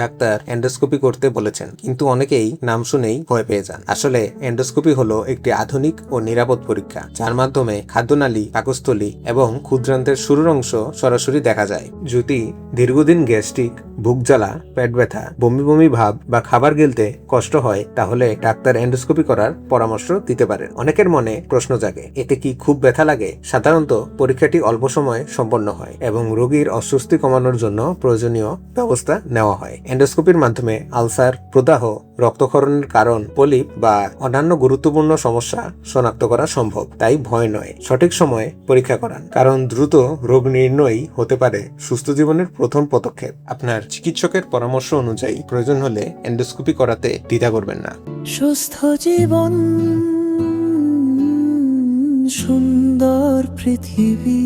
Doctor endoscopy করতে বলেছেন, কিন্তু অনেকেই নাম শুনেই ভয় পেয়ে যান। আসলে এন্ডোস্কোপি হলো একটি আধুনিক ও নিরাপদ পরীক্ষা, যার মাধ্যমে খাদ্যনালী, পাকস্থলী এবং ক্ষুদ্রান্তের শুরুর অংশ সরাসরি দেখা যায়। যদি দীর্ঘদিন গ্যাস্ট্রিক, বুক জ্বালা, পেট ব্যথা, বমি বমি ভাব বা খাবার গিলতে কষ্ট হয়, তাহলে ডাক্তার এন্ডোস্কোপি করার পরামর্শ দিতে পারেন। অনেকের মনে প্রশ্ন জাগে, এতে কি খুব ব্যথা লাগে? সাধারণত পরীক্ষাটি অল্প সময়ে সম্পন্ন হয় এবং রোগীর অস্বস্তি কমানোর জন্য প্রয়োজনীয় ব্যবস্থা নেওয়া হয়। এন্ডোস্কোপির মাধ্যমে আলসার, প্রদাহ, রক্তক্ষরণের কারণ, পলিপ বা অন্যান্য গুরুত্বপূর্ণ সমস্যা শনাক্ত করা সম্ভব। তাই ভয় নয়, সঠিক সময়ে পরীক্ষা করান, কারণ দ্রুত রোগ নির্ণয় হতে পারে সুস্থ জীবনের প্রথম পদক্ষেপ। আপনার চিকিৎসকের পরামর্শ অনুযায়ী প্রয়োজন হলে এন্ডোস্কোপি করাতে দ্বিধা করবেন না। সুস্থ জীবন, সুন্দর পৃথিবী।